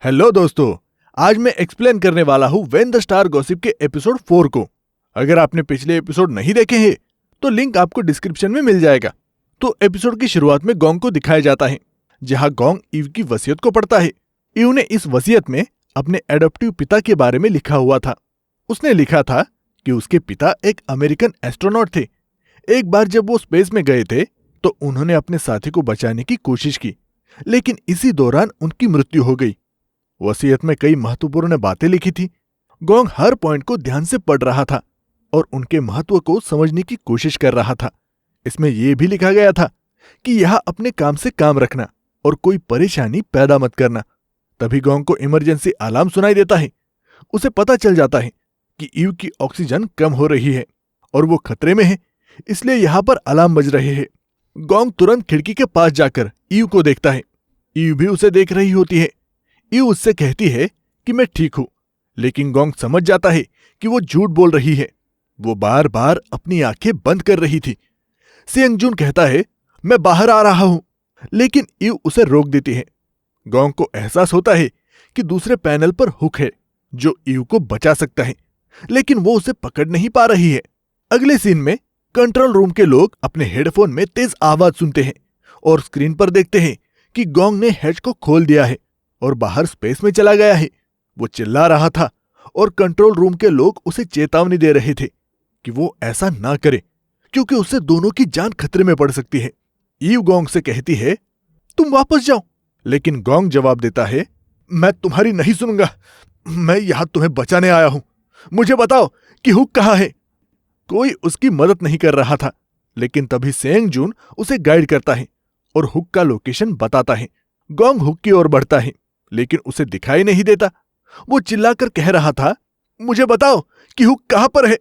Hello दोस्तों, आज मैं एक्सप्लेन करने वाला हूँ व्हेन द स्टार गॉसिप के एपिसोड 4 को। अगर आपने पिछले एपिसोड नहीं देखे हैं तो लिंक आपको डिस्क्रिप्शन में मिल जाएगा। तो एपिसोड की शुरुआत में गोंग को दिखाया जाता है, जहाँ गोंग ईव की वसीयत को पढ़ता है। ईव ने इस वसीयत में अपने एडॉप्टिव पिता के बारे में लिखा हुआ था। उसने लिखा था कि उसके पिता एक अमेरिकन एस्ट्रोनॉट थे। एक बार जब वो स्पेस में गए थे तो उन्होंने अपने साथी को बचाने की कोशिश की, लेकिन इसी दौरान उनकी मृत्यु हो गई। वसीयत में कई महत्वपूर्ण बातें लिखी थी। गोंग हर पॉइंट को ध्यान से पढ़ रहा था और उनके महत्व को समझने की कोशिश कर रहा था। इसमें यह भी लिखा गया था कि यह अपने काम से काम रखना और कोई परेशानी पैदा मत करना। तभी गोंग को इमरजेंसी अलार्म सुनाई देता है। उसे पता चल जाता है कि ईव की ऑक्सीजन कम हो रही है और वो खतरे में है, इसलिए यहां पर अलार्म बज रहे हैं। गोंग तुरंत खिड़की के पास जाकर ईव को देखता है। ईव भी उसे देख रही होती है। ईव उससे कहती है कि मैं ठीक हूं, लेकिन गोंग समझ जाता है कि वो झूठ बोल रही है। वो बार बार अपनी आंखें बंद कर रही थी। सेयंगजुन कहता है, मैं बाहर आ रहा हूं, लेकिन ईव उसे रोक देती है। गोंग को एहसास होता है कि दूसरे पैनल पर हुक है जो ईव को बचा सकता है, लेकिन वो उसे पकड़ नहीं पा रही है। अगले सीन में कंट्रोल रूम के लोग अपने हेडफोन में तेज आवाज सुनते हैं और स्क्रीन पर देखते हैं कि गोंग ने हैच को खोल दिया है और बाहर स्पेस में चला गया है। वो चिल्ला रहा था और कंट्रोल रूम के लोग उसे चेतावनी दे रहे थे कि वो ऐसा ना करे, क्योंकि उससे दोनों की जान खतरे में पड़ सकती है। ईव गोंग से कहती है, तुम वापस जाओ, लेकिन गोंग जवाब देता है, मैं तुम्हारी नहीं सुनूंगा। मैं यहां तुम्हें बचाने आया हूं। मुझे बताओ कि हुक कहाँ है। कोई उसकी मदद नहीं कर रहा था, लेकिन तभी सेयंगजुन उसे गाइड करता है और हुक का लोकेशन बताता है। गोंग हुक की ओर बढ़ता है, लेकिन उसे दिखाई नहीं देता। वो चिल्लाकर कह रहा था, मुझे बताओ कि हुक कहां पर है।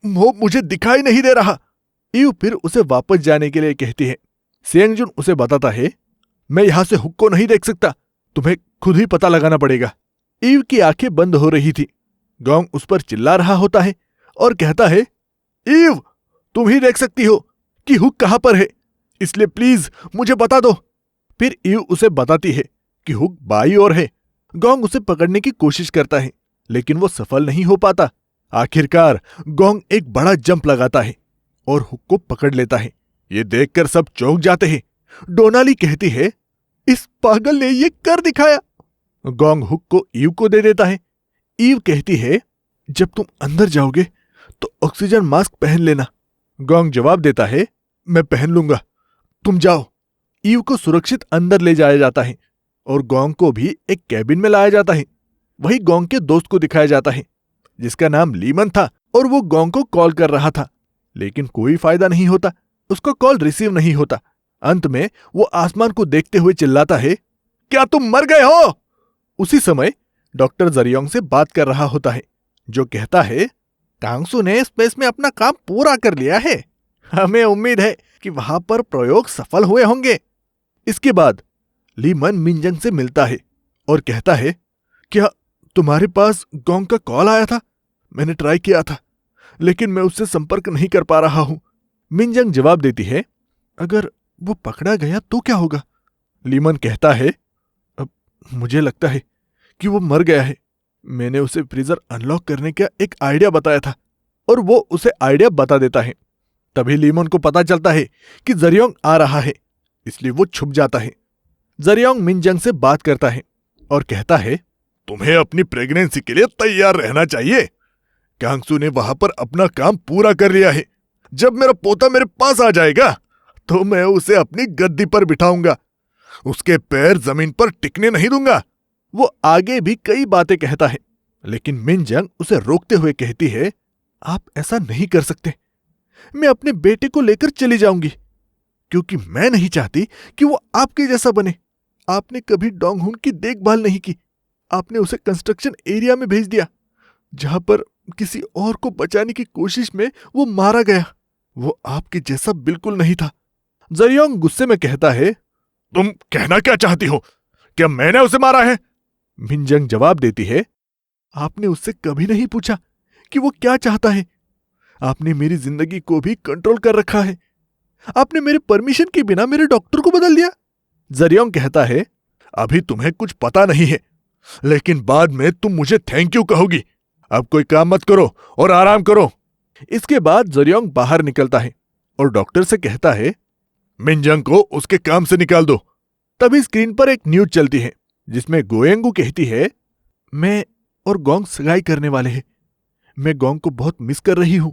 वो मुझे दिखाई नहीं दे रहा। ईव फिर उसे वापस जाने के लिए कहती है। सेयंगजुन उसे बताता है, मैं यहां से हुक को नहीं देख सकता, तुम्हें खुद ही पता लगाना पड़ेगा। ईव की आंखें बंद हो रही थी। गोंग उस पर चिल्ला रहा होता है और कहता है, ईव, तुम ही देख सकती हो कि हुक कहां पर है, इसलिए प्लीज मुझे बता दो। फिर ईव उसे बताती है कि हुक बाईं ओर है। गोंग उसे पकड़ने की कोशिश करता है, लेकिन वो सफल नहीं हो पाता। आखिरकार गोंग एक बड़ा जंप लगाता है और हुक को पकड़ लेता है। ये देखकर सब चौंक जाते हैं। डोनाली कहती है, इस पागल ने ये कर दिखाया। गोंग हुक को ईव को दे देता है। ईव कहती है, जब तुम अंदर जाओगे तो ऑक्सीजन मास्क पहन लेना। गोंग जवाब देता है, मैं पहन लूंगा, तुम जाओ। ईव को सुरक्षित अंदर ले जाया जाता है और गोंग को भी एक कैबिन में लाया जाता है। वही गोंग के दोस्त को दिखाया जाता है, जिसका नाम लीमन था, और वो गोंग को कॉल कर रहा था, लेकिन कोई फायदा नहीं होता। उसका कॉल रिसीव नहीं होता। अंत में वो आसमान को देखते हुए चिल्लाता है, क्या तुम मर गए हो। उसी समय डॉक्टर जरियोंग से बात कर रहा होता है, जो कहता है, कांगसू ने स्पेस में अपना काम पूरा कर लिया है। हमें उम्मीद है कि वहां पर प्रयोग सफल हुए होंगे। इसके बाद लीमन मिनजंग से मिलता है और कहता है, क्या तुम्हारे पास गोंग का कॉल आया था? मैंने ट्राई किया था, लेकिन मैं उससे संपर्क नहीं कर पा रहा हूं। मिनजंग जवाब देती है, अगर वो पकड़ा गया तो क्या होगा? लीमन कहता है, अब मुझे लगता है कि वो मर गया है। मैंने उसे फ्रीजर अनलॉक करने का एक आइडिया बताया था और वो उसे आइडिया बता देता है। तभी लीमन को पता चलता है कि जरियोंग आ रहा है, इसलिए वो छुप जाता है। जरियोंग मिनजंग से बात करता है और कहता है, तुम्हें अपनी प्रेगनेंसी के लिए तैयार रहना चाहिए। कांगसू ने वहां पर अपना काम पूरा कर लिया है। जब मेरा पोता मेरे पास आ जाएगा तो मैं उसे अपनी गद्दी पर बिठाऊंगा। उसके पैर जमीन पर टिकने नहीं दूंगा। वो आगे भी कई बातें कहता है, लेकिन मिनजंग उसे रोकते हुए कहती है, आप ऐसा नहीं कर सकते। मैं अपने बेटे को लेकर चली जाऊंगी, क्योंकि मैं नहीं चाहती कि वो आपके जैसा बने। आपने कभी डोंगहुन की देखभाल नहीं की। आपने उसे कंस्ट्रक्शन एरिया में भेज दिया, जहां पर किसी और को बचाने की कोशिश में वो मारा गया। वो आपके जैसा बिल्कुल नहीं था। जरियोंग गुस्से में कहता है, तुम कहना क्या चाहती हो? क्या मैंने उसे मारा है? मिनजंग जवाब देती है, आपने उससे कभी नहीं पूछा कि वो क्या चाहता है। आपने मेरी जिंदगी को भी कंट्रोल कर रखा है। आपने मेरे परमिशन के बिना मेरे डॉक्टर को बदल दिया। जरियोंग कहता है, अभी तुम्हें कुछ पता नहीं है। लेकिन बाद में तुम मुझे थैंक यू कहोगी। अब कोई काम मत करो और आराम करो। इसके बाद जोरियोंग बाहर निकलता है और डॉक्टर से कहता है, मिनजंग को उसके काम से निकाल दो। तभी स्क्रीन पर एक न्यूज चलती है जिसमें गोएंगू कहती है, मैं और गोंग सगाई करने वाले हैं। मैं गोंग को बहुत मिस कर रही हूं।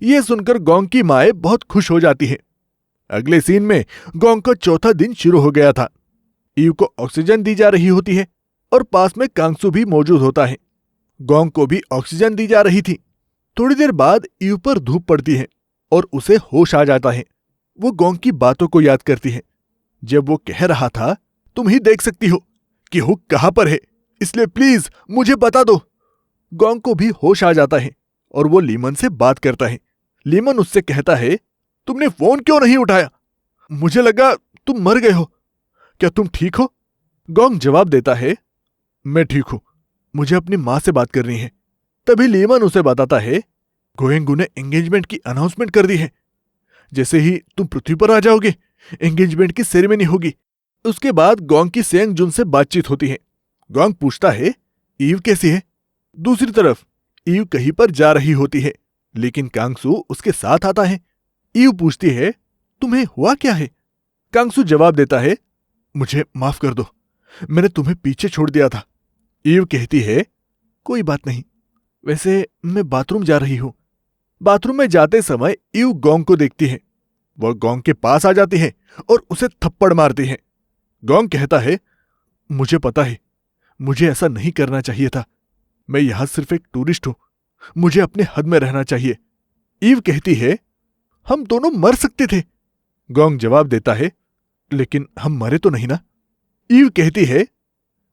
यह सुनकर गोंग की माए बहुत खुश हो जाती है। अगले सीन में गोंग का चौथा दिन शुरू हो गया था। ईव को ऑक्सीजन दी जा रही होती है और पास में कांगसू भी मौजूद होता है। गोंग को भी ऑक्सीजन दी जा रही थी। थोड़ी देर बाद ईव पर धूप पड़ती है और उसे होश आ जाता है। वो गोंग की बातों को याद करती है, जब वो कह रहा था, तुम ही देख सकती हो कि हुक कहां पर है, इसलिए प्लीज मुझे बता दो। गोंग को भी होश आ जाता है और वो लीमन से बात करता है। लीमन उससे कहता है, तुमने फोन क्यों नहीं उठाया? मुझे लगा तुम मर गए हो। क्या तुम ठीक हो? गोंग जवाब देता है, मैं ठीक हूं, मुझे अपनी मां से बात करनी है। तभी लीमन उसे बताता है, गोएंगू ने एंगेजमेंट की अनाउंसमेंट कर दी है। जैसे ही तुम पृथ्वी पर आ जाओगे, एंगेजमेंट की सेरेमनी होगी। उसके बाद गोंग की सेंग जुन से बातचीत होती है। गोंग पूछता है, ईव कैसी है? दूसरी तरफ ईव कहीं पर जा रही होती है, लेकिन कांगसू उसके साथ आता है। ईव पूछती है, तुम्हें हुआ क्या है? कांगसू जवाब देता है, मुझे माफ कर दो, मैंने तुम्हें पीछे छोड़ दिया था। ईव कहती है, कोई बात नहीं, वैसे मैं बाथरूम जा रही हूं। बाथरूम में जाते समय ईव गोंग को देखती है। वह गोंग के पास आ जाती है और उसे थप्पड़ मारती है। गोंग कहता है, मुझे पता है, मुझे ऐसा नहीं करना चाहिए था। मैं यहां सिर्फ एक टूरिस्ट हूं, मुझे अपने हद में रहना चाहिए। ईव कहती है, हम दोनों मर सकते थे। गोंग जवाब देता है, लेकिन हम मरे तो नहीं ना। ईव कहती है,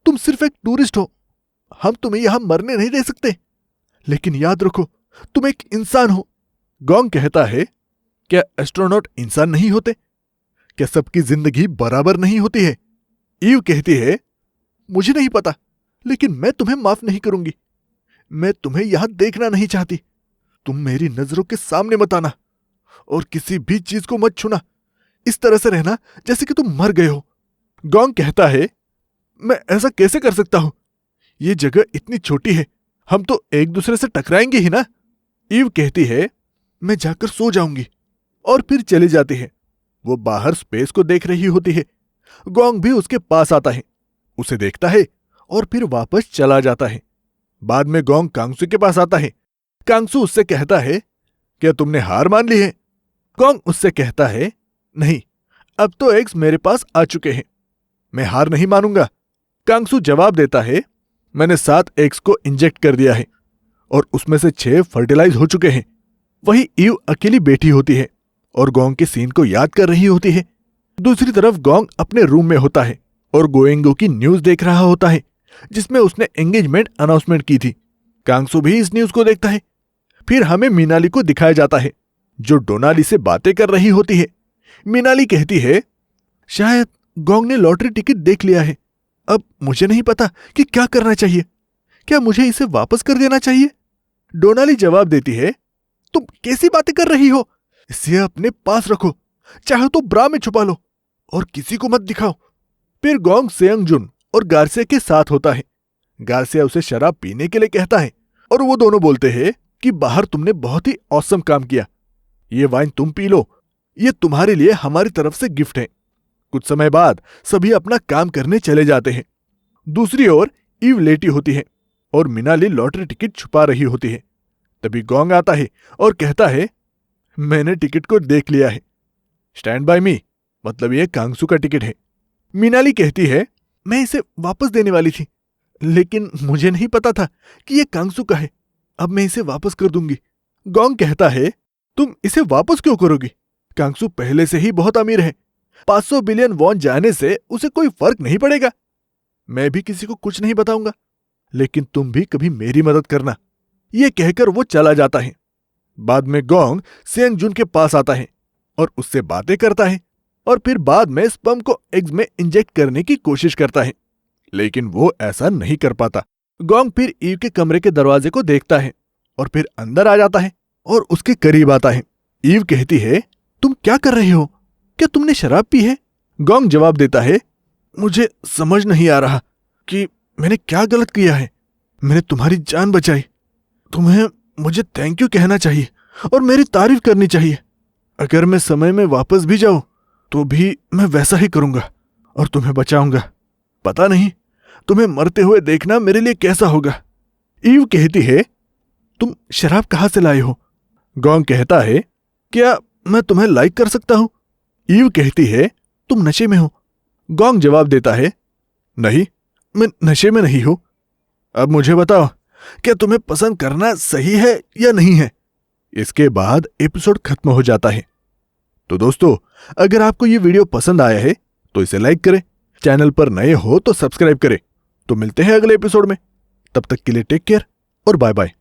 तुम सिर्फ एक टूरिस्ट हो, हम तुम्हें यहां मरने नहीं दे सकते, लेकिन याद रखो तुम एक इंसान हो। गोंग कहता है, क्या एस्ट्रोनॉट इंसान नहीं होते? क्या सबकी जिंदगी बराबर नहीं होती है? ईव कहती है, मुझे नहीं पता, लेकिन मैं तुम्हें माफ नहीं करूंगी। मैं तुम्हें यहां देखना नहीं चाहती। तुम मेरी नजरों के सामने मत आना और किसी भी चीज को मत छूना। इस तरह से रहना जैसे कि तुम मर गए हो। गोंग कहता है, मैं ऐसा कैसे कर सकता हूं? ये जगह इतनी छोटी है, हम तो एक दूसरे से टकराएंगे ही ना। ईव कहती है, मैं जाकर सो जाऊंगी, और फिर चली जाती है। वो बाहर स्पेस को देख रही होती है। गोंग भी उसके पास आता है, उसे देखता है और फिर वापस चला जाता है। बाद में गोंग कांगसू के पास आता है। कांगसू उससे कहता है, क्या तुमने हार मान ली है? गोंग उससे कहता है, नहीं, अब तो एग्स मेरे पास आ चुके हैं, मैं हार नहीं मानूंगा। कांगसू जवाब देता है, मैंने 7 एग्स को इंजेक्ट कर दिया है और उसमें से 6 फर्टिलाइज हो चुके हैं। वही ईव अकेली बैठी होती है और गोंग के सीन को याद कर रही होती है। दूसरी तरफ गोंग अपने रूम में होता है और गोएंगू की न्यूज देख रहा होता है, जिसमें उसने एंगेजमेंट अनाउंसमेंट की थी। कांगसू भी इस न्यूज को देखता है। फिर हमें मीनाली को दिखाया जाता है, जो डोनाली से बातें कर रही होती है। मीनाली कहती है, शायद गोंग ने लॉटरी टिकट देख लिया है। अब मुझे नहीं पता कि क्या करना चाहिए। क्या मुझे इसे वापस कर देना चाहिए? डोनाली जवाब देती है, तुम कैसी बातें कर रही हो? इसे अपने पास रखो, चाहे तो ब्रा में छुपा लो और किसी को मत दिखाओ। फिर गोंग सेयंग जुन और गार्सिया के साथ होता है। गार्सिया उसे शराब पीने के लिए कहता है और वो दोनों बोलते हैं कि बाहर तुमने बहुत ही औसम काम किया, ये वाइन तुम पी लो, ये तुम्हारे लिए हमारी तरफ से गिफ्ट है। कुछ समय बाद सभी अपना काम करने चले जाते हैं। दूसरी ओर ईव लेटी होती है और मिनाली लॉटरी टिकट छुपा रही होती है। तभी गोंग आता है और कहता है, मैंने टिकट को देख लिया है, स्टैंड बाय मी, मतलब ये कांगसू का टिकट है। मिनाली कहती है, मैं इसे वापस देने वाली थी, लेकिन मुझे नहीं पता था कि ये कांगसू का है। अब मैं इसे वापस कर दूंगी। गोंग कहता है, तुम इसे वापस क्यों करोगी? कांगसू पहले से ही बहुत अमीर है, 500 बिलियन वॉन जाने से उसे कोई फर्क नहीं पड़ेगा। मैं भी किसी को कुछ नहीं बताऊंगा, लेकिन तुम भी कभी मेरी मदद करना। ये कहकर वो चला जाता है। बाद में गोंग सेयंग जुन के पास आता है और उससे बातें करता है और फिर बाद में स्पर्म को एग्स में इंजेक्ट करने की कोशिश करता है, लेकिन वो ऐसा नहीं कर पाता। गोंग फिर ईव के कमरे के दरवाजे को देखता है और फिर अंदर आ जाता है और उसके करीब आता है। ईव कहती है, तुम क्या कर रहे हो? क्या तुमने शराब पी है? गोंग जवाब देता है, मुझे समझ नहीं आ रहा कि मैंने क्या गलत किया है? मैंने तुम्हारी जान बचाई। तुम्हें मुझे थैंक यू कहना चाहिए और मेरी तारीफ करनी चाहिए। अगर मैं समय में वापस भी जाऊं तो भी मैं वैसा ही करूंगा और तुम्हें बचाऊंगा। पता नहीं तुम्हें मरते हुए देखना मेरे लिए कैसा होगा। ईव कहती है, तुम शराब कहां से लाए हो? गोंग कहता है, क्या मैं तुम्हें लाइक कर सकता हूं? ईव कहती है, तुम नशे में हो। गोंग जवाब देता है, नहीं, मैं नशे में नहीं हूं। अब मुझे बताओ, क्या तुम्हें पसंद करना सही है या नहीं है? इसके बाद एपिसोड खत्म हो जाता है। तो दोस्तों, अगर आपको ये वीडियो पसंद आया है तो इसे लाइक करें, चैनल पर नए हो तो सब्सक्राइब करें। तो मिलते हैं अगले एपिसोड में। तब तक के लिए टेक केयर और बाय बाय।